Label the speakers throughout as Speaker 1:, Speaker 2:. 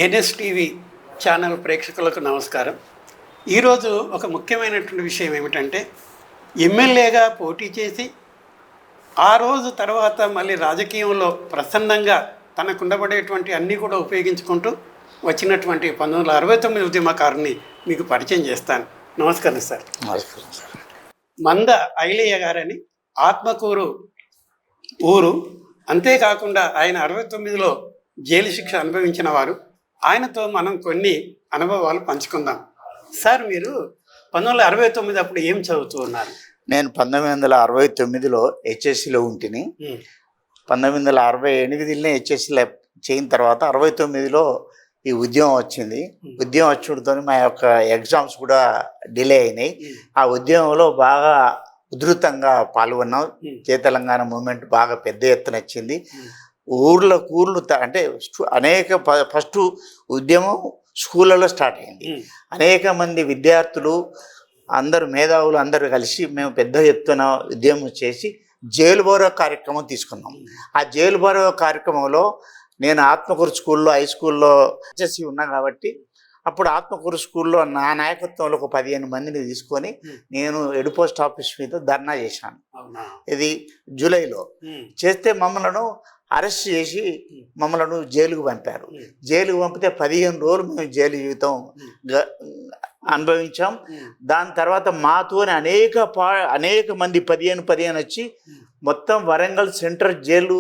Speaker 1: NSTV channel ప్రేక్షకులకు నమస్కారం. ఈరోజు ఒక ముఖ్యమైనటువంటి విషయం ఏమిటంటే, ఎమ్మెల్యేగా పోటీ చేసి ఆ రోజు తర్వాత మళ్ళీ రాజకీయంలో ప్రసన్నంగా తనకుండబడేటువంటి అన్నీ కూడా ఉపయోగించుకుంటూ వచ్చినటువంటి 1969 ఉద్యమకారుని మీకు పరిచయం చేస్తాను. నమస్కారం సార్.
Speaker 2: నమస్కారం సార్.
Speaker 1: మంద ఐలయ్య గారని ఆత్మకూరు ఊరు. అంతేకాకుండా ఆయన 69లో జైలు శిక్ష అనుభవించిన వారు. ఆయనతో మనం కొన్ని అనుభవాలు పంచుకుందాం. సార్, మీరు 1969 అప్పుడు ఏం చదువుతూ ఉన్నారు?
Speaker 2: నేను 1969లో హెచ్ఎస్సిలో ఉంటిని. 1968లో హెచ్ఎస్సిలో చేయిన తర్వాత 69లో ఈ ఉద్యమం వచ్చింది. ఉద్యమం వచ్చడంతో మా యొక్క ఎగ్జామ్స్ కూడా డిలే అయినాయి. ఆ ఉద్యమంలో బాగా ఉధృతంగా పాల్గొన్నాం. జయ తెలంగాణ మూమెంట్ బాగా పెద్ద ఎత్తున వచ్చింది. ఊర్లు అంటే అనేక ఫస్ట్ ఉద్యమం స్కూళ్ళలో స్టార్ట్ అయింది. అనేక మంది విద్యార్థులు అందరూ మేధావులు అందరూ కలిసి మేము పెద్ద ఎత్తున ఉద్యమం చేసి జైలు బోరో కార్యక్రమం తీసుకున్నాం. ఆ జైలు బోరో కార్యక్రమంలో నేను ఆత్మకూరు స్కూల్లో హై స్కూల్లో చేసి ఉన్నా కాబట్టి అప్పుడు ఆత్మకూరు స్కూల్లో నా నాయకత్వంలో ఒక 15 మందిని తీసుకొని నేను హెడ్ పోస్ట్ ఆఫీస్ మీద ధర్నా చేశాను. ఇది జూలైలో చేస్తే మమ్మల్ని అరెస్ట్ చేసి మమ్మల్ని జైలుకు పంపారు. జైలుకు పంపితే 15 రోజులు మేము జైలు జీవితం అనుభవించాం. దాని తర్వాత మాతోనే అనేక మంది 15 వచ్చి మొత్తం వరంగల్ సెంట్రల్ జైలు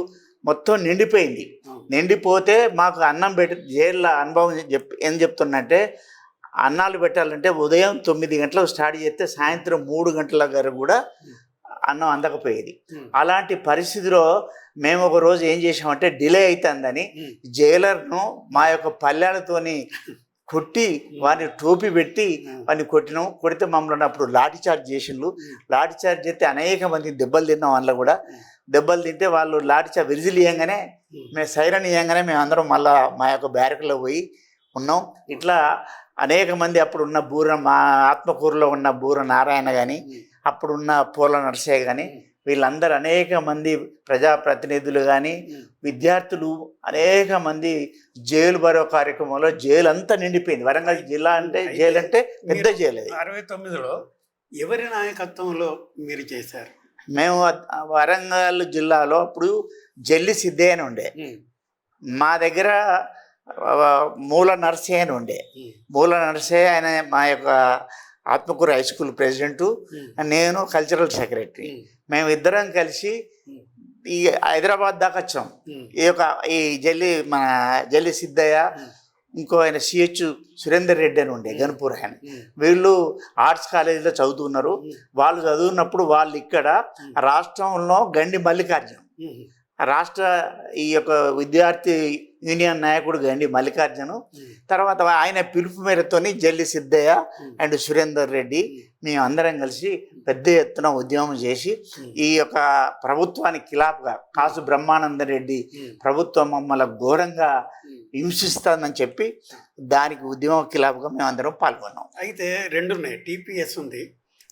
Speaker 2: మొత్తం నిండిపోయింది. నిండిపోతే మాకు అన్నం పెట్టి జైల్లో అనుభవం ఏం చెప్తున్నట్టే, అన్నాలు పెట్టాలంటే ఉదయం 9 గంటలకు స్టార్ట్ చేస్తే సాయంత్రం 3 గంటల వరకు కూడా అన్నం అందకపోయేది. అలాంటి పరిస్థితిలో మేము ఒక రోజు ఏం చేసామంటే, డిలే అవుతుందని జైలర్ను మా యొక్క పల్లెలతోని కొట్టి వారిని టోపీ పెట్టి వారిని కొట్టినాం. కొడితే మమ్మల్ని అప్పుడు లాఠీ చార్జ్ చేసిండ్రు. లాఠీ చార్జ్ చేస్తే అనేక మంది దెబ్బలు తిన్నాం. అందులో కూడా దెబ్బలు తింటే వాళ్ళు లాఠీ చార్జ్ విజిల్ ఇవ్వగానే మేము సైరన్ ఇవ్వగానే మేము అందరం మళ్ళీ మా యొక్క బ్యారక్లో పోయి ఉన్నాం. ఇట్లా అనేక మంది అప్పుడు ఉన్న మా ఆత్మకూరులో ఉన్న బూర నారాయణ కానీ అప్పుడున్న పూల నరసయ్య కానీ వీళ్ళందరూ అనేక మంది ప్రజాప్రతినిధులు కానీ విద్యార్థులు అనేక మంది జైలు బరో కార్యక్రమంలో జైలు అంతా నిండిపోయింది. వరంగల్ జిల్లా అంటే జైలు అంటే పెద్ద జైలు.
Speaker 1: 69లో ఎవరి నాయకత్వంలో మీరు చేశారు?
Speaker 2: మేము వరంగల్ జిల్లాలో అప్పుడు జల్లి సిద్ధయ్య అని ఉండే, మా దగ్గర మూల నరసయ్య అని ఉండే. మూల నరసయ్య ఆయన మా యొక్క ఆత్మకూరు హై స్కూల్ ప్రెసిడెంటు, నేను కల్చరల్ సెక్రటరీ. మేము ఇద్దరం కలిసి ఈ హైదరాబాద్ దాకా వచ్చాం. ఈ మన జల్లి సిద్ధయ్య, ఇంకో ఆయన సిహెచ్ సురేందర్ రెడ్డి అని ఉండే గన్పూర్ ఆయన. వీళ్ళు ఆర్ట్స్ కాలేజీలో చదువుతున్నారు. వాళ్ళు చదువున్నప్పుడు వాళ్ళు ఇక్కడ రాష్ట్రంలో గండి మల్లికార్జున రాష్ట్ర ఈ యొక్క విద్యార్థి యూనియన్ నాయకుడు గండి మల్లికార్జును, తర్వాత ఆయన పిలుపు మేరతోని జల్లి సిద్ధయ్య అండ్ సురేందర్ రెడ్డి మేము అందరం కలిసి పెద్ద ఎత్తున ఉద్యమం చేసి ఈ యొక్క ప్రభుత్వానికి ఖిలాఫ్గా కాసు బ్రహ్మానంద రెడ్డి ప్రభుత్వం మమ్మల్ని ఘోరంగా హింసిస్తుందని చెప్పి దానికి ఉద్యమం ఖిలాఫ్గా మేము అందరం పాల్గొన్నాం.
Speaker 1: అయితే రెండు ఉన్నాయి, టీపీఎస్ ఉంది,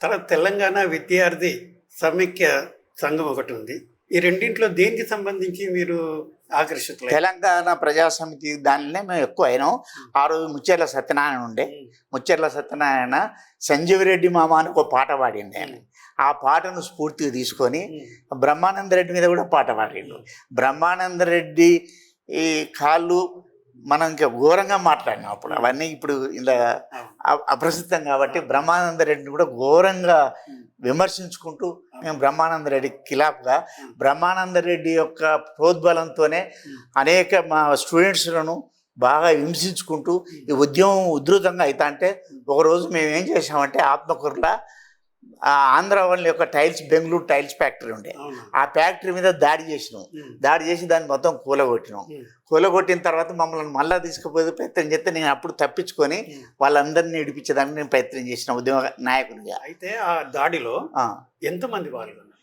Speaker 1: తర్వాత తెలంగాణ విద్యార్థి సమైక్య సంఘం ఒకటి ఉంది. ఈ రెండింటిలో దేనికి సంబంధించి మీరు ఆకర్షితులు?
Speaker 2: తెలంగాణ ప్రజాసమితి దానినే మేము ఎక్కువ అయినాం. ఆ రోజు ముచ్చెర్ల సత్యనారాయణ ఉండే. ముచ్చెర్ల సత్యనారాయణ సంజీవ్ రెడ్డి మామ అని ఒక పాట పాడింది. ఆయన ఆ పాటను స్ఫూర్తిగా తీసుకొని బ్రహ్మానంద రెడ్డి మీద కూడా పాట పాడిండు. బ్రహ్మానంద రెడ్డి ఈ కాళ్ళు మనం ఇంకా ఘోరంగా మాట్లాడినాం అప్పుడు. అవన్నీ ఇప్పుడు ఇలా అప్రసిద్ధం కాబట్టి బ్రహ్మానంద రెడ్డిని కూడా ఘోరంగా విమర్శించుకుంటూ మేము బ్రహ్మానంద రెడ్డి ఖిలాఫ్గా బ్రహ్మానంద రెడ్డి యొక్క ప్రోద్బలంతోనే అనేక మా స్టూడెంట్స్లను బాగా హింసించుకుంటూ ఈ ఉద్యమం ఉధృతంగా అవుతా అంటే ఒకరోజు మేము ఏం చేసామంటే ఆత్మకూరులో ఆంధ్ర వాళ్ళ యొక్క బెంగళూరు టైల్స్ ఫ్యాక్టరీ ఉండే. ఆ ఫ్యాక్టరీ మీద దాడి చేసినాం. దాడి చేసి దాన్ని మొత్తం కూలగొట్టినాం. కూలగొట్టిన తర్వాత మమ్మల్ని మళ్ళీ తీసుకుపోయి ప్రయత్నం చేస్తే నేను అప్పుడు తప్పించుకొని వాళ్ళందరినీ విడిపించేదానికి నేను ప్రయత్నం చేసిన ఉద్యమ నాయకునిగా.
Speaker 1: అయితే ఆ దాడిలో ఎంతమంది పాల్గొన్నారు?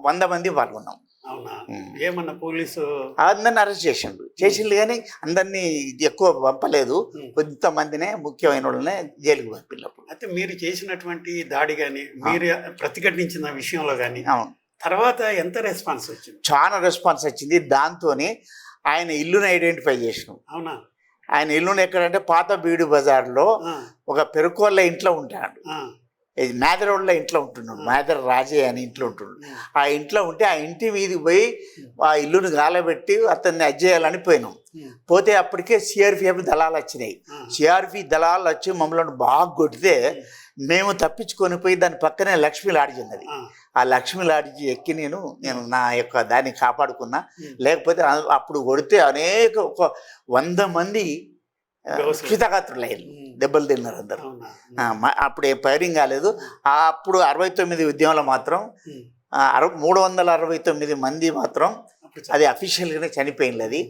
Speaker 2: 100 మంది పాల్గొన్నాం.
Speaker 1: అవునా? ఏమన్నా పోలీసు
Speaker 2: అందరిని అరెస్ట్ చేసిండు కానీ అందరినీ ఎక్కువ పంపలేదు. కొంతమందినే ముఖ్యమైన వాళ్ళనే జైలుకు పంపినప్పుడు.
Speaker 1: అయితే మీరు చేసినటువంటి దాడి కానీ మీరు ప్రతిఘటించిన విషయంలో కానీ
Speaker 2: అవును
Speaker 1: తర్వాత ఎంత రెస్పాన్స్ వచ్చింది?
Speaker 2: చాలా రెస్పాన్స్ వచ్చింది. దాంతో ఆయన ఇల్లుని ఐడెంటిఫై చేసినాం.
Speaker 1: అవునా?
Speaker 2: ఆయన ఇల్లుని ఎక్కడంటే పాత బీడు బజార్లో ఒక పెరుకోళ్ళ ఇంట్లో ఉంటాడు. ఇది మేదరోడ్లో ఇంట్లో ఉంటున్నాడు, మేదర రాజే అని ఇంట్లో ఉంటున్నాడు. ఆ ఇంట్లో ఉంటే ఆ ఇంటి మీదకి పోయి ఆ ఇల్లుని గాలబెట్టి అతన్ని అజ్జేయాలని పోయినాం. పోతే అప్పటికే సిఆర్పిఎఫ్ దళాలు వచ్చినాయి. సిఆర్పి దళాలు వచ్చి మమ్మల్ని బాగా కొడితే మేము తప్పించుకొని పోయి దాని పక్కనే లక్ష్మీ లాడ్జ్ ఉన్నది. ఆ లక్ష్మీ లాడ్జ్ ఎక్కి నేను నా యొక్క దాన్ని కాపాడుకున్నా. లేకపోతే అప్పుడు కొడితే అనేక ఒక 100 మంది క్షితగాత్రులయ్యారు, దెబ్బలు తిన్నారు అందరు. అప్పుడు ఏం ఫైరింగ్ కాలేదు. అప్పుడు 69 ఉద్యమంలో మాత్రం 369 మంది మాత్రం అది అఫీషియల్గానే చనిపోయింది. అది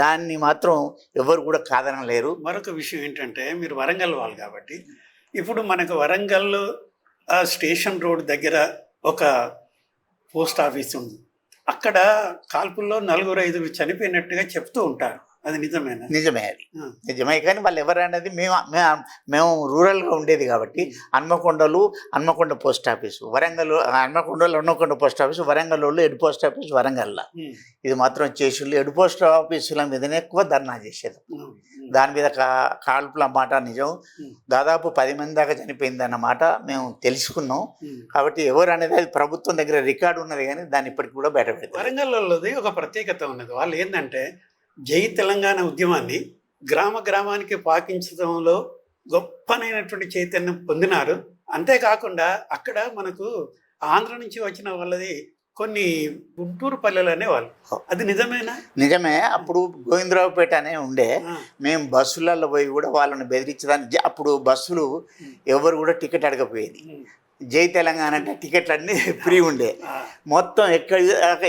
Speaker 2: దాన్ని మాత్రం ఎవరు కూడా కాదనలేరు.
Speaker 1: మరొక విషయం ఏంటంటే, మీరు వరంగల్ వాళ్ళు కాబట్టి ఇప్పుడు మనకు వరంగల్ స్టేషన్ రోడ్ దగ్గర ఒక పోస్ట్ ఆఫీస్ ఉంది. అక్కడ కాల్పుల్లో 4-5 చనిపోయినట్టుగా చెప్తూ ఉంటారు. అది నిజమేనా?
Speaker 2: నిజమే, అది నిజమే. కానీ వాళ్ళు ఎవరనేది మేము రూరల్గా ఉండేది కాబట్టి Hanamkonda post office, Warangal Hanamkonda post office, వరంగల్లో హెడ్ పోస్ట్ ఆఫీస్ వరంగల్లో. ఇది మాత్రం చేసి హెడ్ పోస్ట్ ఆఫీసుల మీదనే ఎక్కువ ధర్నా చేసేది. దాని మీద కాల్పుల మాట నిజం. దాదాపు 10 మంది దాకా చనిపోయింది అన్నమాట మేము తెలుసుకున్నాం. కాబట్టి ఎవరు అనేది అది ప్రభుత్వం దగ్గర రికార్డు ఉన్నది, కానీ దాన్ని ఇప్పటికి కూడా బయటపెడతారు.
Speaker 1: వరంగల్లోది ఒక ప్రత్యేకత ఉన్నది. వాళ్ళు ఏంటంటే జై తెలంగాణ ఉద్యమాన్ని గ్రామానికి పాకించడంలో గొప్పనైనటువంటి చైతన్యం పొందినారు. అంతేకాకుండా అక్కడ మనకు ఆంధ్ర నుంచి వచ్చిన వాళ్ళది కొన్ని గుంటూరు పల్లెలు అనేవాళ్ళు. అది నిజమేనా?
Speaker 2: నిజమే. అప్పుడు గోవిందరావుపేట అనే ఉండే. మేము బస్సులలో పోయి కూడా వాళ్ళని బెదిరించడానికి, అప్పుడు బస్సులు ఎవరు కూడా టికెట్ అడగపోయేది. జై తెలంగాణ అంటే టికెట్లు అన్నీ ఫ్రీ ఉండే. మొత్తం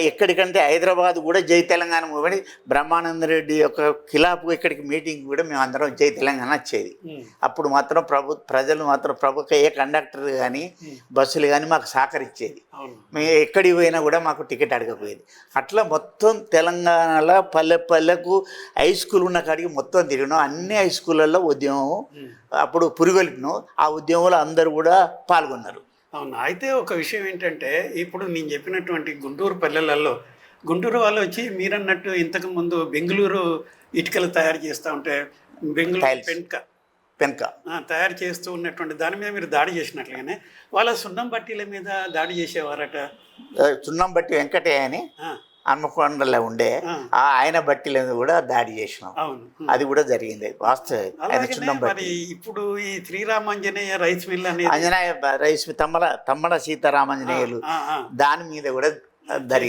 Speaker 2: ఎక్కడికంటే హైదరాబాద్ కూడా జై తెలంగాణ మూవీ బ్రహ్మానంద రెడ్డి యొక్క ఖిలాఫ్ ఇక్కడికి మీటింగ్ కూడా మేము అందరం జై తెలంగాణ వచ్చేది. అప్పుడు మాత్రం ప్రజలు మాత్రం ఏ కండక్టర్ కానీ బస్సులు కానీ మాకు సహకరించేది. మేము ఎక్కడికి పోయినా కూడా మాకు టికెట్ అడగపోయేది. అట్లా మొత్తం తెలంగాణలో పల్లెకు హై స్కూల్ ఉన్న కాడికి మొత్తం తిరిగినాం. అన్ని హై స్కూళ్ళల్లో ఉద్యమం అప్పుడు పురిగొల్పినాం. ఆ ఉద్యమంలో అందరూ కూడా పాల్గొన్నారు.
Speaker 1: అవును. అయితే ఒక విషయం ఏంటంటే, ఇప్పుడు నేను చెప్పినటువంటి గుంటూరు పల్లెలలో గుంటూరు వాళ్ళు వచ్చి మీరన్నట్టు ఇంతకుముందు బెంగళూరు ఇటుకలు తయారు చేస్తూ ఉంటే బెంగళూరు పెన్క తయారు చేస్తూ ఉన్నటువంటి దాని మీద మీరు దాడి చేసినట్లుగానే వాళ్ళ సున్నం బట్టీల మీద దాడి చేసేవారట.
Speaker 2: సున్నం బట్టి వెంకటయ్య అని హన్మకొండలో ఉండే ఆయన బట్టీల మీద కూడా దాడి చేసినాం. అది కూడా జరిగింది వాస్తవం.
Speaker 1: మరి ఇప్పుడు ఈ శ్రీరామాంజనేయ రైస్ మిల్ అనేది
Speaker 2: ఆంజనేయ రైస్ తమ్మల సీతారామాంజనేయులు దాని మీద కూడా దాడి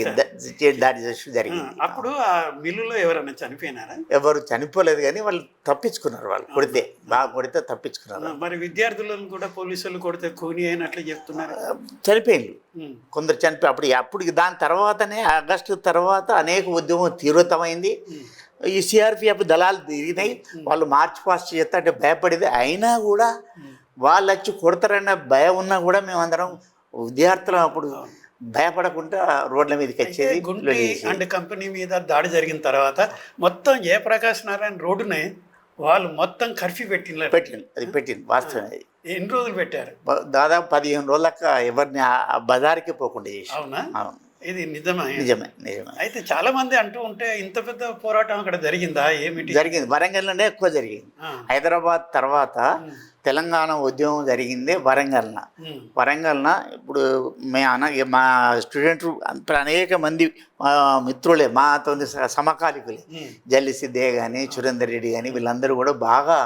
Speaker 2: జరిగింది.
Speaker 1: అప్పుడు ఆ మిల్లులో ఎవరైనా చనిపోయినారా?
Speaker 2: ఎవరు చనిపోలేదు, కానీ వాళ్ళు తప్పించుకున్నారు. వాళ్ళు బాగా కొడితే తప్పించుకున్నారు.
Speaker 1: మరి విద్యార్థులను కూడా పోలీసులు కొడితే కూని అయినట్లు చెప్తున్నారు.
Speaker 2: చనిపోయింది కొందరు అప్పుడు దాని తర్వాతనే ఆగస్టు తర్వాత అనేక ఉద్యమం తీవ్రతమైంది. ఈ సిఆర్పిఎఫ్ దళాలు తిరిగినాయి. వాళ్ళు మార్చ్ పాస్ట్ చేస్తా అంటే భయపడేది. అయినా కూడా వాళ్ళు వచ్చి కొడతారన్న భయం ఉన్నా కూడా మేమందరం విద్యార్థులం అప్పుడు భయపడకుండా రోడ్ల మీదకి వచ్చేది.
Speaker 1: గుంటి అండ్ కంపెనీ మీద దాడి జరిగిన తర్వాత మొత్తం జయప్రకాష్ నారాయణ రోడ్డునే వాళ్ళు మొత్తం కర్ఫ్యూ
Speaker 2: పెట్టింది వాస్తవం.
Speaker 1: ఎన్ని రోజులు పెట్టారు?
Speaker 2: దాదాపు 15 రోజులక ఎవరిని ఆ బజార్కి పోకుండా చేసి.
Speaker 1: అవునా? ఇది నిజమే. అయితే
Speaker 2: అయితే
Speaker 1: చాలా మంది అంటూ ఉంటే ఇంత పెద్ద పోరాటం అక్కడ జరిగిందా? ఏమిటి
Speaker 2: జరిగింది? వరంగల్లోనే ఎక్కువ జరిగింది. హైదరాబాద్ తర్వాత తెలంగాణ ఉద్యమం జరిగింది వరంగల్న. ఇప్పుడు మా స్టూడెంట్ అనేక మంది మిత్రులే, మాతో సమకాలికులే. జల్లి సిద్ధయ్య కానీ సురేందర్ రెడ్డి కానీ వీళ్ళందరూ కూడా బాగా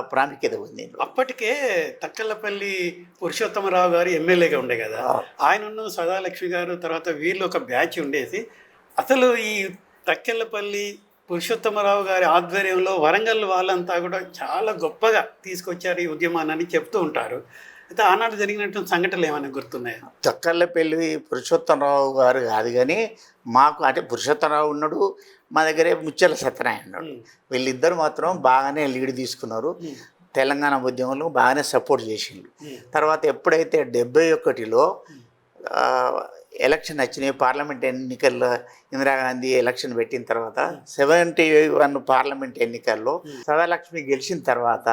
Speaker 2: ప్రాముఖ్యత ఉంది.
Speaker 1: అప్పటికే తక్కలపల్లి పురుషోత్తమరావు గారు ఎమ్మెల్యేగా ఉండే కదా, ఆయనను సదాలక్ష్మి గారు తర్వాత వీళ్ళు ఒక బ్యాచ్ ఉండేసి అసలు ఈ తక్కెళ్ళపల్లి పురుషోత్తమరావు గారి ఆధ్వర్యంలో వరంగల్ వాళ్ళంతా కూడా చాలా గొప్పగా తీసుకొచ్చారు ఈ ఉద్యమాన్ని చెప్తూ ఉంటారు. అయితే ఆనాడు జరిగినటువంటి సంఘటనలు ఏమైనా గుర్తున్నాయా?
Speaker 2: తక్కళ్ళపల్లి పురుషోత్తమరావు గారు కాదు, కానీ మాకు అంటే పురుషోత్తమరావు ఉన్నాడు, మా దగ్గరే ముచ్చెల సత్యనారాయణ ఉన్నాడు. వీళ్ళిద్దరు మాత్రం బాగానే లీడ్ తీసుకున్నారు. తెలంగాణ ఉద్యమంలో బాగానే సపోర్ట్ చేసిండు. తర్వాత ఎప్పుడైతే 71లో ఎలక్షన్ వచ్చినాయి, పార్లమెంట్ ఎన్నికల్లో ఇందిరాగాంధీ ఎలక్షన్ పెట్టిన తర్వాత 71 పార్లమెంట్ ఎన్నికల్లో సదాలక్ష్మి గెలిచిన తర్వాత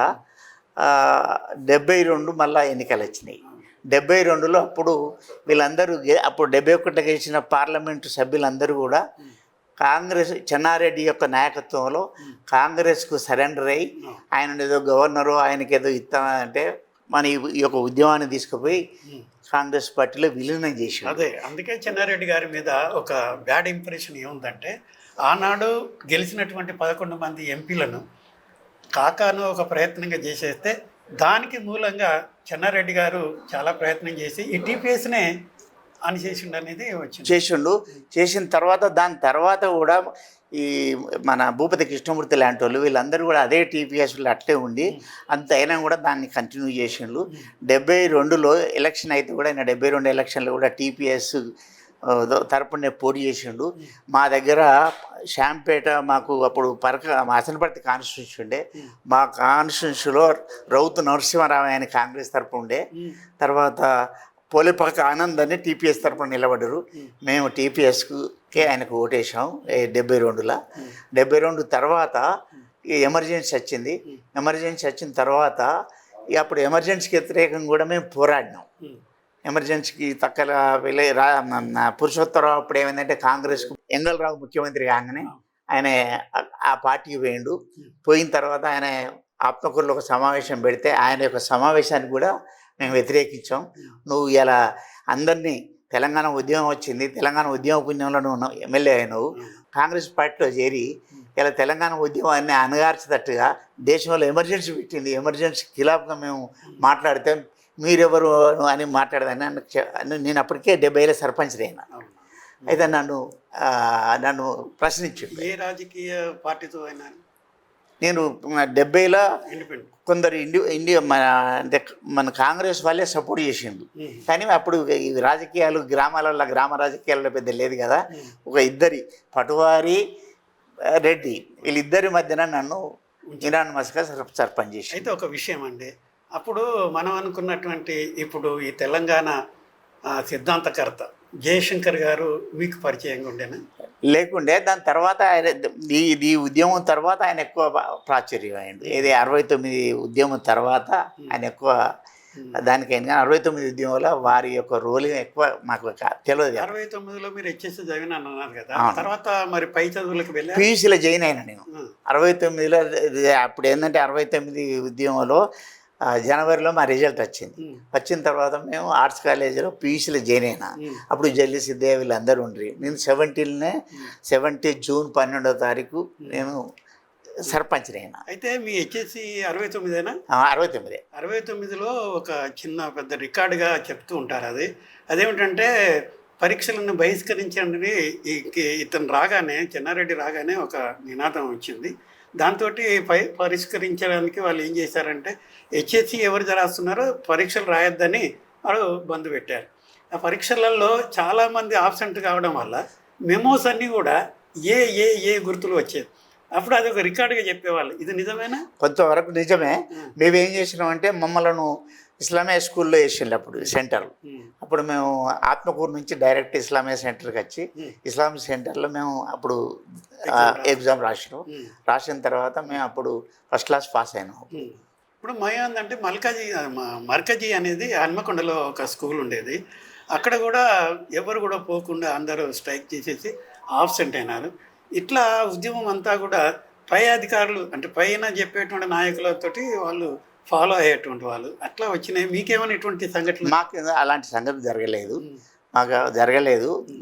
Speaker 2: 72 మళ్ళా ఎన్నికలు వచ్చినాయి. 72లో అప్పుడు వీళ్ళందరూ అప్పుడు 71 గెలిచిన పార్లమెంటు సభ్యులందరూ కూడా కాంగ్రెస్ చెన్నారెడ్డి యొక్క నాయకత్వంలో కాంగ్రెస్కు సరెండర్ అయ్యి ఆయన ఏదో గవర్నరు ఆయనకి ఏదో ఇస్తానంటే మన ఈ యొక్క ఉద్యమాన్ని తీసుకుపోయి కాంగ్రెస్ పార్టీలో విలీనం చేశాడు.
Speaker 1: అదే అందుకే చెన్నారెడ్డి గారి మీద ఒక బ్యాడ్ ఇంప్రెషన్ ఏముందంటే ఆనాడు గెలిచినటువంటి 11 మంది ఎంపీలను కాకాను ఒక ప్రయత్నంగా చేసేస్తే దానికి మూలంగా చెన్నారెడ్డి గారు చాలా ప్రయత్నం చేసి ఈ టీపీఎస్నే అనిచేసిండు అనేది వచ్చింది.
Speaker 2: చేసిన తర్వాత దాని తర్వాత కూడా ఈ మన భూపతి కృష్ణమూర్తి లాంటి వాళ్ళు వీళ్ళందరూ కూడా అదే టీపీఎస్లో అట్లే ఉండి అంత అయినా కూడా దాన్ని కంటిన్యూ చేసిండ్రు. 72లో ఎలక్షన్ అయితే కూడా ఆయన 72 ఎలక్షన్లో కూడా టీపీఎస్ తరపునే పోటీ చేసిండు. మా దగ్గర శాంపేట మాకు అప్పుడు మా అసనపర్తి కాన్స్టిట్యూన్సీ ఉండే. మా కాన్స్టిట్యూన్సీలో రౌతు నరసింహారావు ఆయన కాంగ్రెస్ తరపు ఉండే. తర్వాత పోలేపాక ఆనంద్ అని టీపీఎస్ తరపున నిలబడ్డారు. మేము టీపీఎస్కే ఆయనకు ఓటేసాం 72లో. 72 తర్వాత ఈ ఎమర్జెన్సీ వచ్చింది. ఎమర్జెన్సీ వచ్చిన తర్వాత అప్పుడు ఎమర్జెన్సీకి వ్యతిరేకంగా కూడా మేము పోరాడినాం. ఎమర్జెన్సీకి తక్కల పురుషోత్తరావు అప్పుడు ఏమైందంటే కాంగ్రెస్కు ఎంగళరావు ముఖ్యమంత్రి కాగానే ఆయన ఆ పార్టీకి పోయిండు. పోయిన తర్వాత ఆయన ఆత్మకూరులో ఒక సమావేశం పెడితే ఆయన యొక్క సమావేశానికి కూడా మేము వ్యతిరేకించాం. నువ్వు ఇలా అందరినీ తెలంగాణ ఉద్యమం వచ్చింది, తెలంగాణ ఉద్యమ పుణ్యంలో నువ్వు ఎమ్మెల్యే అయినావు, కాంగ్రెస్ పార్టీలో చేరి ఇలా తెలంగాణ ఉద్యమాన్ని అణగార్చేటట్టుగా దేశంలో ఎమర్జెన్సీ పెట్టింది. ఎమర్జెన్సీ ఖిలాఫ్గా మేము మాట్లాడితే మీరెవరు అని మాట్లాడదని నేను అప్పటికే 70లో సర్పంచ్ అయినా. అయితే నన్ను ప్రశ్నించింది.
Speaker 1: ఏ రాజకీయ పార్టీతో అయినా
Speaker 2: నేను 70లో కొందరు ఇండియా మన కాంగ్రెస్ వాళ్ళే సపోర్ట్ చేసిండు. కానీ అప్పుడు ఈ రాజకీయాలు గ్రామ రాజకీయాల్లో పెద్ద లేదు కదా. ఒక ఇద్దరి పటువారి రెడ్డి వీళ్ళిద్దరి మధ్యన నన్ను యునానిమస్గా సర్పంచ్ చేసి.
Speaker 1: అయితే ఒక విషయం అండి, అప్పుడు మనం అనుకున్నటువంటి ఇప్పుడు ఈ తెలంగాణ సిద్ధాంతకర్త జయశంకర్ గారు మీకు పరిచయంగా ఉండేనా?
Speaker 2: లేకుండే. దాని తర్వాత ఆయన ఈ ఉద్యమం తర్వాత ఆయన ఎక్కువ ప్రాచుర్యం అయింది. ఏది 69 ఉద్యమం తర్వాత ఆయన ఎక్కువ దానికైనా 69 ఉద్యమంలో వారి యొక్క రోల్ ఎక్కువ మాకు తెలియదు.
Speaker 1: 69లో మీరు హెచ్ఎస్ చదివిన అన్నారు కదా, తర్వాత మరి పై చదువులకు వెళ్ళి
Speaker 2: పీయూసీలో జాయిన్ అయినా నేను 69లో. అప్పుడు ఏంటంటే 69 ఉద్యమంలో జనవరిలో మా రిజల్ట్ వచ్చిన తర్వాత మేము ఆర్ట్స్ కాలేజీలో పీయూసీలో జాయిన్ అయినా. అప్పుడు జల్లి సిద్ధయ్య వీళ్ళందరూ ఉండ్రి. నేను 70 జూన్ 12వ తారీఖు నేను సర్పంచ్ అయినా.
Speaker 1: అయితే మీ హెచ్ఎస్సి 69ఏనా? 69లో ఒక చిన్న పెద్ద రికార్డుగా చెప్తూ ఉంటారు. అదేమిటంటే పరీక్షలను బహిష్కరించండి. ఇతను రాగానే చెన్నారెడ్డి రాగానే ఒక నినాదం వచ్చింది. దాంతో పరిష్కరించడానికి వాళ్ళు ఏం చేశారంటే హెచ్ఎస్సి ఎవరు రాస్తున్నారో పరీక్షలు రాయొద్దని వాళ్ళు బంద్ పెట్టారు. ఆ పరీక్షలలో చాలామంది ఆబ్సెంట్ కావడం వల్ల మెమోస్ అన్నీ కూడా ఏ గుర్తులు వచ్చేది. అప్పుడు అది ఒక రికార్డుగా చెప్పేవాళ్ళు. ఇది నిజమేనా?
Speaker 2: కొంతవరకు నిజమే. మేము ఏం చేసినామంటే మమ్మల్ని ఇస్లామియా స్కూల్లో వేసిండు అప్పుడు సెంటర్. అప్పుడు మేము ఆత్మకూరు నుంచి డైరెక్ట్ ఇస్లామియా సెంటర్కి వచ్చి ఇస్లామియా సెంటర్లో మేము అప్పుడు ఎగ్జామ్ రాసిన తర్వాత మేము అప్పుడు ఫస్ట్ క్లాస్ పాస్ అయినాం.
Speaker 1: ఇప్పుడు ఏంటంటే మర్కజీ అనేది హన్మకొండలో ఒక స్కూల్ ఉండేది. అక్కడ కూడా ఎవరు కూడా పోకుండా అందరూ స్ట్రైక్ చేసేసి ఆబ్సెంట్ అయినారు. ఇట్లా ఉద్యమం అంతా కూడా పై అధికారులు అంటే పైన చెప్పేటువంటి నాయకులతోటి వాళ్ళు ఫాలో అయ్యేటువంటి వాళ్ళు అట్లా వచ్చినాయి. మీకేమైనా ఇటువంటి సంఘటనలు?
Speaker 2: మాకు అలాంటి సంగతి జరగలేదు.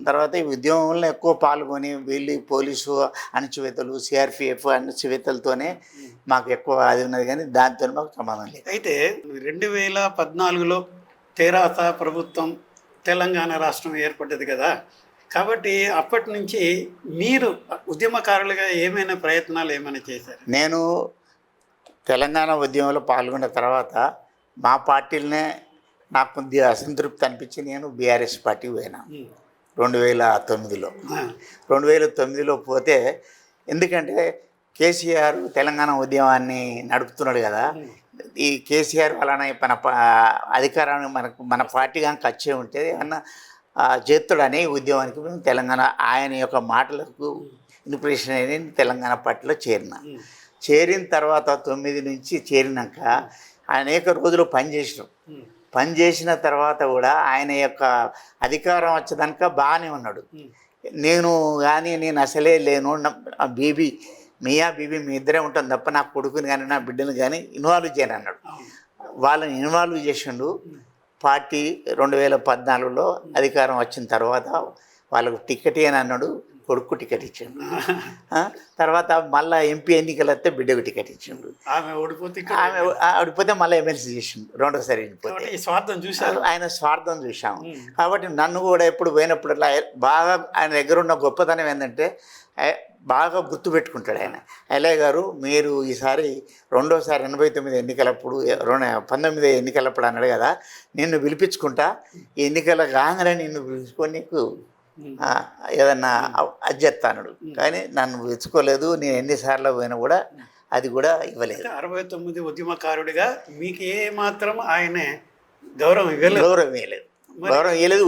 Speaker 2: తర్వాత ఈ ఉద్యమంలో ఎక్కువ పాల్గొని వీళ్ళు పోలీసు అణచివేతలు, సిఆర్పిఎఫ్ అణచివేతలతోనే మాకు ఎక్కువ అది ఉన్నది, కానీ దాంతో మాకు సంబంధం లేదు.
Speaker 1: అయితే 2014లో తెరాస ప్రభుత్వం తెలంగాణ రాష్ట్రం ఏర్పడ్డది కదా, కాబట్టి అప్పటి నుంచి మీరు ఉద్యమకారులుగా ఏమైనా ప్రయత్నాలు ఏమైనా చేశారు?
Speaker 2: నేను తెలంగాణ ఉద్యమంలో పాల్గొన్న తర్వాత మా పార్టీలనే నాకు కొద్దిగా అసంతృప్తి అనిపించి నేను బీఆర్ఎస్ పార్టీ పోయినా 2009లో. 2009లో పోతే ఎందుకంటే కేసీఆర్ తెలంగాణ ఉద్యమాన్ని నడుపుతున్నాడు కదా. ఈ కేసీఆర్ వలన అధికారాన్ని మన పార్టీ కనుక వచ్చే ఉంటే ఏమన్నా చేతుడనే ఉద్యమానికి మేము తెలంగాణ ఆయన యొక్క మాటలకు ఇన్స్పిరేషన్ అయిన తెలంగాణ పార్టీలో చేరిన తర్వాత 9 నుంచి చేరినాక అనేక రోజులు పనిచేసిన తర్వాత కూడా ఆయన యొక్క అధికారం వచ్చేదాక బాగానే ఉన్నాడు. నేను అసలే లేను, ఆ బీబీ మియా బీబీ మీ ఇద్దరే ఉంటాం తప్ప నా కొడుకుని కానీ నా బిడ్డను కానీ ఇన్వాల్వ్ చేయను అన్నాడు. వాళ్ళని ఇన్వాల్వ్ చేసిండు. పార్టీ 2014లో అధికారం వచ్చిన తర్వాత వాళ్ళకు టికెట్ అని అన్నాడు, కొడుకు టికెట్ ఇచ్చిండు. తర్వాత మళ్ళీ ఎంపీ ఎన్నికలు వస్తే బిడ్డకు టికెట్ ఇచ్చిండు.
Speaker 1: ఆమె
Speaker 2: ఓడిపోతే మళ్ళీ ఎమ్మెల్సీ చేసిండు. రెండోసారి వెళ్ళిపోతే
Speaker 1: స్వార్థం చూసారు,
Speaker 2: ఆయన స్వార్థం చూసాము. కాబట్టి నన్ను కూడా ఎప్పుడు పోయినప్పుడల్లా బాగా ఆయన దగ్గర ఉన్న గొప్పతనం ఏంటంటే బాగా గుర్తుపెట్టుకుంటాడు ఆయన. ఎల్ఐ గారు మీరు ఈసారి రెండోసారి 89 ఎన్నికలప్పుడు 19 ఎన్నికలప్పుడు అన్నాడు కదా, నిన్ను పిలిపించుకుంటా, ఈ ఎన్నికల కాగానే నిన్ను పిలుచుకొని నీకు ఏదన్నా అది చెప్తాడు. కానీ నన్ను పిలుచుకోలేదు. నేను ఎన్నిసార్లు పోయినా కూడా అది కూడా ఇవ్వలేదు.
Speaker 1: 69 ఉద్యమకారుడిగా మీకు ఏ మాత్రం ఆయనే గౌరవం ఇవ్వలేదు.
Speaker 2: గౌరవం ఇవ్వలేదు.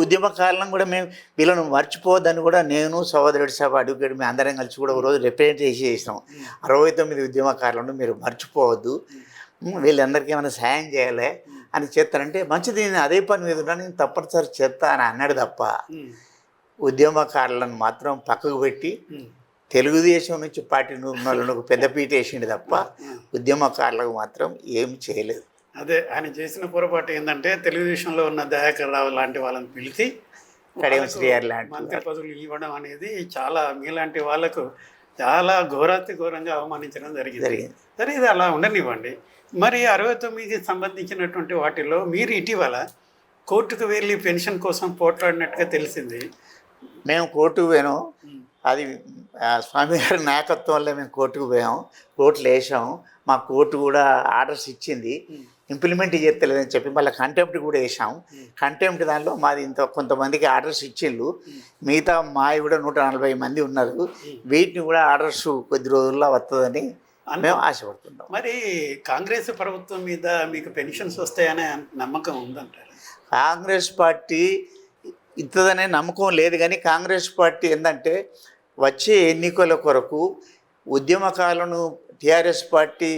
Speaker 2: ఉద్యమ కాలం కూడా మేము వీళ్ళను మర్చిపోవద్దని కూడా నేను సోదరుడి సభ అడ్వకేట్ మేము అందరం కలిసి కూడా ఒకరోజు రిప్రజెంట్ చేసినాం. 69 ఉద్యమకారులను మీరు మర్చిపోవద్దు, వీళ్ళందరికీ ఏమైనా సాయం చేయాలి అని చెప్తానంటే మంచిది, నేను అదే పని మీద ఉన్నా, నేను తప్పనిసరి చెప్తా అని అన్నాడు తప్ప ఉద్యమకారులను మాత్రం పక్కకు పెట్టి తెలుగుదేశం నుంచి పార్టీ ఉన్న వాళ్ళకు పెద్దపీట వేసిండు తప్ప ఉద్యమకారులకు మాత్రం ఏమి చేయలేదు.
Speaker 1: అదే ఆయన చేసిన పొరపాటు ఏంటంటే తెలుగుదేశంలో ఉన్న దయాకర్ రావు లాంటి వాళ్ళని పిలిచి
Speaker 2: కడియం శ్రీహరి లాంటి
Speaker 1: మంత్రి పదవులు ఇవ్వడం అనేది చాలా మీలాంటి వాళ్ళకు చాలా ఘోరంగా అవమానించడం జరిగింది. సరే, ఇది అలా ఉండనివ్వండి. మరి 69కి సంబంధించినటువంటి వాటిలో మీరు ఇటీవల కోర్టుకు వెళ్ళి పెన్షన్ కోసం పోట్లాడినట్టుగా తెలిసింది.
Speaker 2: మేము కోర్టుకు పోయాం. అది స్వామి గారి నాయకత్వంలో మేము కోర్టుకు పోయాం, కోర్టులు వేసాం. మా కోర్టు కూడా ఆర్డర్స్ ఇచ్చింది, ఇంప్లిమెంట్ చేస్తలేదని చెప్పి మళ్ళీ కంటెంప్ట్ కూడా వేసాం. కంటెంప్ట్ దానిలో మాది కొంతమందికి ఆర్డర్స్ ఇచ్చిండ్రు, మిగతా మావి కూడా 140 మంది ఉన్నారు. వీటిని కూడా ఆర్డర్స్ కొద్ది రోజుల్లో వస్తుందని మేము ఆశపడుతున్నాం.
Speaker 1: మరి కాంగ్రెస్ ప్రభుత్వం మీద మీకు పెన్షన్స్ వస్తాయనే నమ్మకం ఉందంటారు?
Speaker 2: కాంగ్రెస్ పార్టీ ఇస్తుందనే నమ్మకం లేదు, కానీ కాంగ్రెస్ పార్టీ ఏంటంటే వచ్చే ఎన్నికల కొరకు ఉద్యమకాలను టీఆర్ఎస్ పార్టీ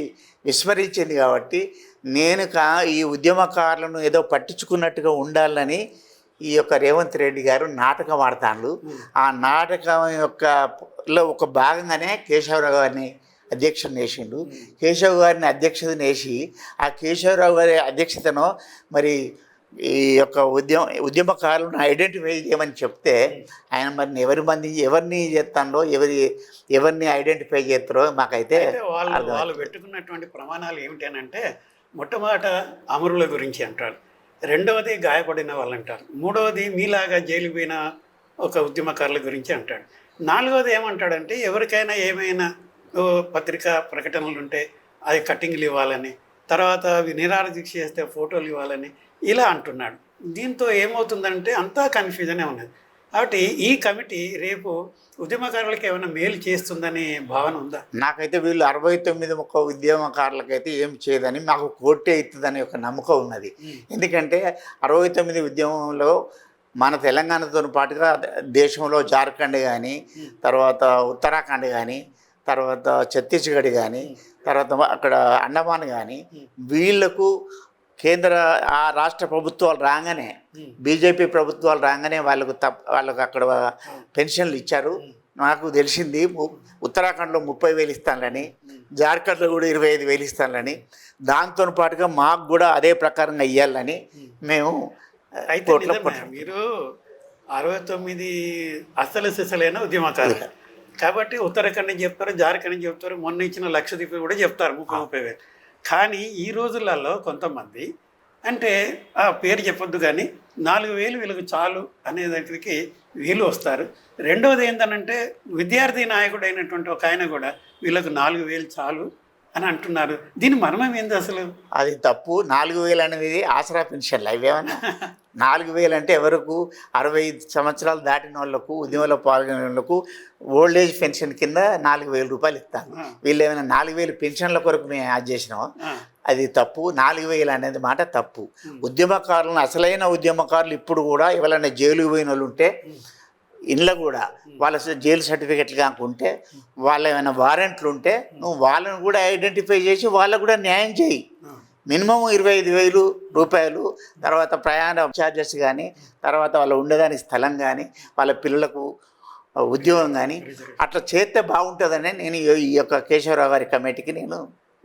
Speaker 2: విస్మరించింది. కాబట్టి నేను ఈ ఉద్యమకారులను ఏదో పట్టించుకున్నట్టుగా ఉండాలని ఈ యొక్క రేవంత్ రెడ్డి గారు నాటకం ఆడతాడు. ఆ నాటకం యొక్కలో ఒక భాగంగానే కేశవరావు గారిని అధ్యక్షతను వేసిండు. కేశవ్ గారిని అధ్యక్షతను వేసి ఆ కేశవరావు గారి అధ్యక్షతను మరి ఈ యొక్క ఉద్యమకారులను ఐడెంటిఫై చేయమని చెప్తే ఆయన మరి ఎవరిని చేస్తాడో ఎవరిని ఐడెంటిఫై చేస్తారో మాకైతే
Speaker 1: వాళ్ళు పెట్టుకున్నటువంటి ప్రమాణాలు ఏమిటనంటే మొట్టమొదట అమరుల గురించి అంటారు, రెండవది గాయపడిన వాళ్ళు అంటారు, మూడవది మీలాగా జైలు పోయిన ఒక ఉద్యమకారుల గురించి అంటాడు, నాలుగవది ఏమంటాడంటే ఎవరికైనా ఏమైనా పత్రికా ప్రకటనలు ఉంటే అది కట్టింగ్లు ఇవ్వాలని, తర్వాత అవి నిరాహార దీక్ష చేస్తే ఫోటోలు ఇవ్వాలని ఇలా అంటున్నాడు. దీంతో ఏమవుతుందంటే అంతా కన్ఫ్యూజనే ఉన్నది. కాబట్టి ఈ కమిటీ రేపు ఉద్యమకారులకు ఏమైనా మేలు చేస్తుందని భావన ఉందా?
Speaker 2: నాకైతే వీళ్ళు 69 ఉద్యమకారులకైతే ఏం చేయదని మాకు కోర్టే అవుతుందని ఒక నమ్మకం ఉన్నది. ఎందుకంటే 69 ఉద్యమంలో మన తెలంగాణతో పాటుగా దేశంలో జార్ఖండ్ కానీ, తర్వాత ఉత్తరాఖండ్ కానీ, తర్వాత ఛత్తీస్గఢ్ కానీ, తర్వాత అక్కడ అండమాన్ కానీ, వీళ్లకు కేంద్ర ఆ రాష్ట్ర ప్రభుత్వాలు రాగానే బీజేపీ ప్రభుత్వాలు రాగానే వాళ్ళకు అక్కడ పెన్షన్లు ఇచ్చారు. నాకు తెలిసింది ఉత్తరాఖండ్లో 30,000 ఇస్తానని, జార్ఖండ్లో కూడా 25,000 ఇస్తానని, దాంతో పాటుగా మాకు కూడా అదే ప్రకారంగా ఇవ్వాలని మేము
Speaker 1: అయితే మీరు 69 అసలు సిసలైన ఉద్యమకారులు కాబట్టి ఉత్తరాఖండ్ చెప్తారు, జార్ఖండ్ చెప్తారు, మొన్న ఇచ్చిన లక్షద్వీప్ కూడా చెప్తారు 30,000. కానీ ఈ రోజులలో కొంతమంది అంటే ఆ పేరు చెప్పొద్దు కానీ 4,000 వీళ్ళకి చాలు అనే దగ్గరికి వీళ్ళు వస్తారు. రెండవది ఏంటనంటే విద్యార్థి నాయకుడు అయినటువంటి ఒక ఆయన కూడా వీళ్ళకు 4,000 చాలు అని అంటున్నారు. దీని మర్మం ఏంది అసలు?
Speaker 2: అది తప్పు. 4,000 అనేది ఆసరా పెన్షన్లు. అవేమన్నా 4,000 అంటే ఎవరికి 65 సంవత్సరాలు దాటిన వాళ్ళకు, ఉద్యమంలో పాల్గొనే వాళ్ళకు ఓల్డ్ ఏజ్ పెన్షన్ కింద 4,000 రూపాయలు ఇస్తాను. వీళ్ళు ఏమైనా 4,000 పెన్షన్ల కొరకు మేము యాడ్ చేసినామో అది తప్పు. 4,000 అనేది మాట తప్పు. ఉద్యమకారులను అసలైన ఉద్యమకారులు ఇప్పుడు కూడా ఎవరైనా జైలుకు పోయిన వాళ్ళు ఉంటే ఇంట్లో కూడా వాళ్ళ జైలు సర్టిఫికెట్లు కాకుంటే వాళ్ళ ఏమైనా వారెంట్లు ఉంటే నువ్వు వాళ్ళని కూడా ఐడెంటిఫై చేసి వాళ్ళకు కూడా న్యాయం చేయి. మినిమం 25,000 రూపాయలు, తర్వాత ప్రయాణ ఛార్జెస్ కానీ, తర్వాత వాళ్ళ ఉండేదానికి స్థలం కానీ, వాళ్ళ పిల్లలకు ఉద్యోగం కానీ అట్లా చేస్తే బాగుంటుందని నేను ఈ యొక్క కేశవరావు గారి కమిటీకి నేను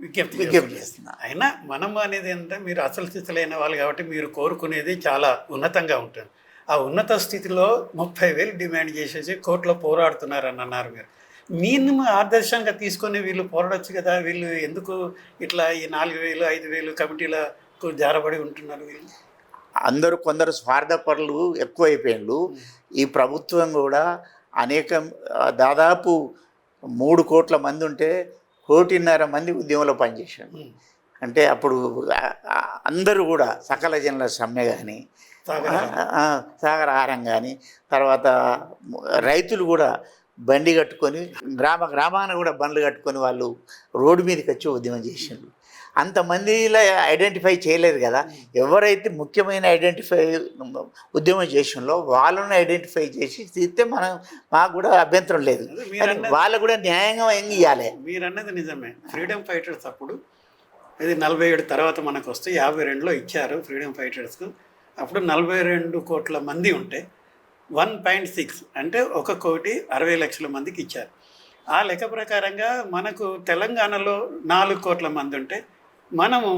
Speaker 2: విజ్ఞప్తి చేస్తున్నాను.
Speaker 1: అయినా మనం అనేది ఏంటంటే మీరు అసలు స్థితిలో వాళ్ళు కాబట్టి మీరు కోరుకునేది చాలా ఉన్నతంగా ఉంటుంది. ఆ ఉన్నత స్థితిలో 30,000 డిమాండ్ చేసేసి కోర్టులో పోరాడుతున్నారని అన్నారు మీరు. మీను ఆదర్శంగా తీసుకొని వీళ్ళు పోరాడొచ్చు కదా, వీళ్ళు ఎందుకు ఇట్లా ఈ 4,000 5,000 కమిటీలకు జారబడి ఉంటున్నారు వీళ్ళు?
Speaker 2: అందరూ కొందరు స్వార్థపరులు ఎక్కువైపోయినారు. ఈ ప్రభుత్వం కూడా దాదాపు 3 కోట్ల మంది ఉంటే 1.5 మంది ఉద్యమంలో పనిచేశారు. అంటే అప్పుడు అందరూ కూడా సకల జనుల సమ్మె కానీ సాగరహారం కానీ తర్వాత రైతులు కూడా బండి కట్టుకొని గ్రామాన కూడా బండ్లు కట్టుకొని వాళ్ళు రోడ్డు మీదకి వచ్చి ఉద్యమం చేసిండ్రు. అంతమందిలో ఐడెంటిఫై చేయలేదు కదా. ఎవరైతే ముఖ్యమైన ఉద్యమం చేసినలో వాళ్ళని ఐడెంటిఫై చేసి తీస్తే మాకు కూడా అభ్యంతరం లేదు. వాళ్ళకు కూడా న్యాయంగా ఇవ్వాలి.
Speaker 1: మీరు అన్నది నిజమే. ఫ్రీడమ్ ఫైటర్స్ అప్పుడు ఇది 47 తర్వాత మనకు వస్తే 52లో ఇచ్చారు ఫ్రీడమ్ ఫైటర్స్కు. అప్పుడు 42 కోట్ల మంది ఉంటే 1.6 అంటే 1,60,00,000 మందికి ఇచ్చారు. ఆ లెక్క ప్రకారంగా మనకు తెలంగాణలో 4 కోట్ల మంది ఉంటే మనము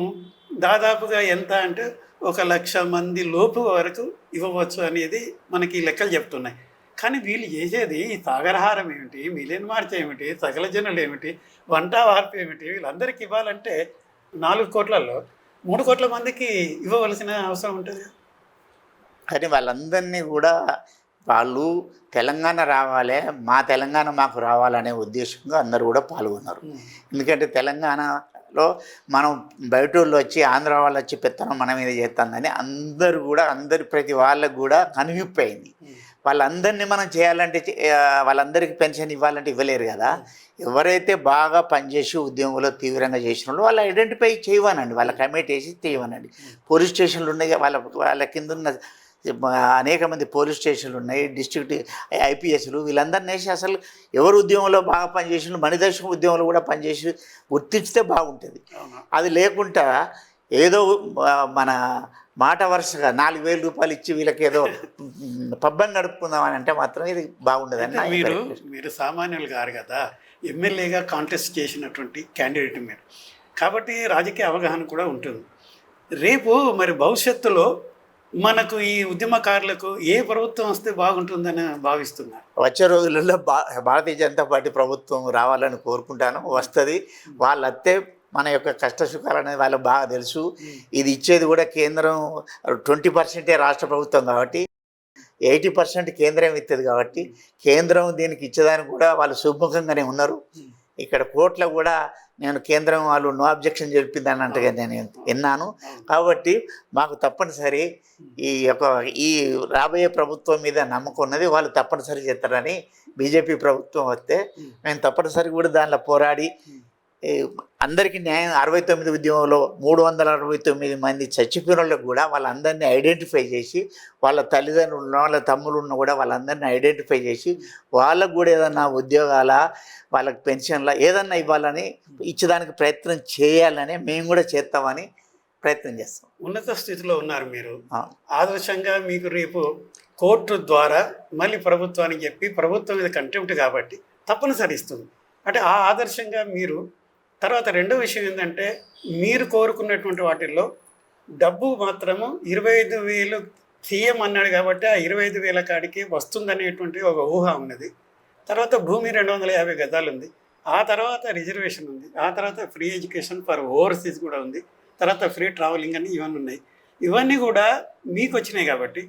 Speaker 1: దాదాపుగా ఎంత అంటే 1,00,000 మంది లోపు వరకు ఇవ్వవచ్చు అనేది మనకి లెక్కలు చెప్తున్నాయి. కానీ వీళ్ళు చేసేది ఈ సాగరహారం ఏమిటి, మిలియన్ మార్చ్ ఏమిటి, సకల జనులు ఏమిటి, వంట వార్పు ఏమిటి, వీళ్ళందరికీ ఇవ్వాలంటే 4 కోట్లలో 3 కోట్ల మందికి ఇవ్వవలసిన అవసరం ఉంటుంది.
Speaker 2: కానీ వాళ్ళందరినీ కూడా వాళ్ళు తెలంగాణ రావాలి, మా తెలంగాణ మాకు రావాలనే ఉద్దేశంగా అందరూ కూడా పాల్గొన్నారు. ఎందుకంటే తెలంగాణలో మనం బయట వాళ్ళు వచ్చి ఆంధ్ర వాళ్ళు వచ్చి పెత్తనం మన మీద చేస్తుందని ప్రతి వాళ్ళకు కూడా కనువిప్పయింది. వాళ్ళందరినీ మనం చేయాలంటే వాళ్ళందరికీ పెన్షన్ ఇవ్వాలంటే ఇవ్వలేరు కదా. ఎవరైతే బాగా పనిచేసి ఉద్యమంలో తీవ్రంగా చేసిన వాళ్ళు వాళ్ళు ఐడెంటిఫై చేయవనండి, వాళ్ళ కమిటీ వేసి చేయవనండి. పోలీస్ స్టేషన్లు ఉన్నాయి, వాళ్ళ కింద ఉన్న అనేక మంది పోలీస్ స్టేషన్లు ఉన్నాయి, డిస్ట్రిక్ట్ ఐపీఎస్లు, వీళ్ళందరినీ వేసి అసలు ఎవరు ఉద్యమంలో బాగా పనిచేసిన మణిదర్శకం ఉద్యమంలో కూడా పనిచేసి గుర్తించితే బాగుంటుంది. అది లేకుండా ఏదో మన మాట వరుసగా 4,000 రూపాయలు ఇచ్చి వీళ్ళకి ఏదో పబ్బం గడుపుకుందామని అంటే మాత్రం ఇది బాగుండదని.
Speaker 1: మీరు సామాన్యులు గారు కదా, ఎమ్మెల్యేగా కాంటెస్ట్ చేసినటువంటి క్యాండిడేట్ మీరు కాబట్టి రాజకీయ అవగాహన కూడా ఉంటుంది. రేపు మరి భవిష్యత్తులో మనకు ఈ ఉద్యమకారులకు ఏ ప్రభుత్వం వస్తే బాగుంటుందని భావిస్తున్నారు?
Speaker 2: వచ్చే రోజులలో భారతీయ జనతా పార్టీ ప్రభుత్వం రావాలని కోరుకుంటాను. వస్తుంది. వాళ్ళు వస్తే మన యొక్క కష్టసుఖాలు అనేది వాళ్ళకి బాగా తెలుసు. ఇది ఇచ్చేది కూడా కేంద్రం 20% రాష్ట్ర ప్రభుత్వం కాబట్టి 80% కేంద్రం ఇస్తుంది కాబట్టి కేంద్రం దీనికి ఇచ్చేదానికి కూడా వాళ్ళు సుముఖంగానే ఉన్నారు. ఇక్కడ కోర్టులో కూడా నేను కేంద్రం వాళ్ళు నో అబ్జెక్షన్ జరిపిందని అంటగా నేను విన్నాను. కాబట్టి మాకు తప్పనిసరి ఈ రాబోయే ప్రభుత్వం మీద నమ్మకం ఉన్నది. వాళ్ళు తప్పనిసరి చేస్తారని బీజేపీ ప్రభుత్వం వస్తే మేము తప్పనిసరి కూడా దానిలో పోరాడి అందరికీ న్యాయం 69 ఉద్యమంలో 369 మంది చచ్చిపోయిన వాళ్ళకి కూడా వాళ్ళందరినీ ఐడెంటిఫై చేసి వాళ్ళ తల్లిదండ్రులు ఉన్న వాళ్ళ తమ్ముళ్ళు ఉన్న కూడా వాళ్ళందరినీ ఐడెంటిఫై చేసి వాళ్ళకు కూడా ఏదన్నా ఉద్యోగాల వాళ్ళకి పెన్షన్ల ఏదన్నా ఇవ్వాలని ఇచ్చేదానికి ప్రయత్నం చేయాలని మేము కూడా చేస్తామని ప్రయత్నం చేస్తాం.
Speaker 1: ఉన్నత స్థితిలో ఉన్నారు మీరు. ఆదర్శంగా మీకు రేపు కోర్టు ద్వారా మళ్ళీ ప్రభుత్వానికి చెప్పి ప్రభుత్వం మీద కంటెంప్ట్ కాబట్టి తప్పనిసరి ఇస్తుంది. అంటే ఆ ఆదర్శంగా మీరు తర్వాత రెండో విషయం ఏంటంటే మీరు కోరుకున్నటువంటి వాటిల్లో డబ్బు మాత్రము 25,000 సీఎం అన్నాడు కాబట్టి ఆ 25,000 కాడికి వస్తుందనేటువంటి ఒక ఊహ ఉన్నది. తర్వాత భూమి 250 గజాలు ఉంది. ఆ తర్వాత రిజర్వేషన్ ఉంది. ఆ తర్వాత ఫ్రీ ఎడ్యుకేషన్ ఫర్ ఓవర్సీస్ కూడా ఉంది. తర్వాత ఫ్రీ ట్రావెలింగ్ అని ఇవన్నీ ఉన్నాయి. ఇవన్నీ కూడా మీకు వచ్చినాయి కాబట్టి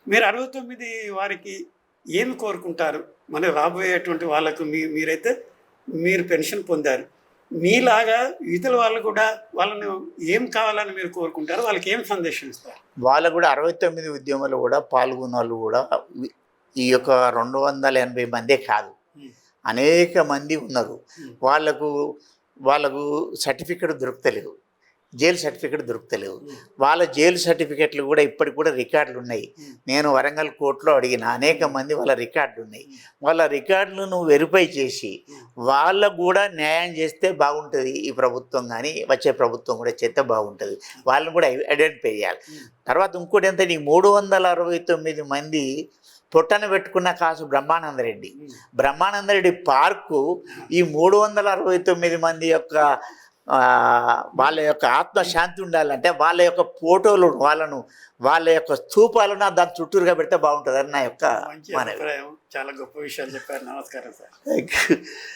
Speaker 1: మీరు 69 వారికి ఏమి కోరుకుంటారు? మన రాబోయేటువంటి వాళ్ళకు మీరైతే మీరు పెన్షన్ పొందారు. మీలాగా ఇతర వాళ్ళు కూడా వాళ్ళను ఏం కావాలని మీరు కోరుకుంటారు? వాళ్ళకి ఏం సందేశం ఇస్తారు?
Speaker 2: వాళ్ళు కూడా 69 ఉద్యమాలు కూడా పాల్గొన్న వాళ్ళు కూడా ఈ యొక్క 280 మందే కాదు, అనేక మంది ఉన్నారు. వాళ్ళకు సర్టిఫికెట్ దొరుకుతలేదు. జైలు సర్టిఫికెట్ దొరుకుతలేవు. వాళ్ళ జైలు సర్టిఫికెట్లు కూడా ఇప్పటికి కూడా రికార్డులు ఉన్నాయి. నేను వరంగల్ కోర్టులో అడిగిన అనేక మంది వాళ్ళ రికార్డులు ఉన్నాయి. వాళ్ళ రికార్డులు నువ్వు వెరిఫై చేసి వాళ్ళకు కూడా న్యాయం చేస్తే బాగుంటుంది. ఈ ప్రభుత్వం కానీ వచ్చే ప్రభుత్వం కూడా చేస్తే బాగుంటుంది. వాళ్ళని కూడా ఐడెంటిఫై చేయాలి. తర్వాత ఇంకోటి ఎంత, నీకు 369 మంది పొట్టన పెట్టుకున్న కాసు బ్రహ్మానందరెడ్డి పార్కు ఈ 369 మంది యొక్క వాళ్ళ యొక్క ఆత్మశాంతి ఉండాలంటే వాళ్ళ యొక్క ఫోటోలు వాళ్ళ యొక్క స్తూపాలను దాని చుట్టూరుగా పెడితే బాగుంటుంది అని నా యొక్క
Speaker 1: మంచి అభిప్రాయం. చాలా గొప్ప విషయాలు చెప్పారు. నమస్కారం సార్.
Speaker 2: మనవి.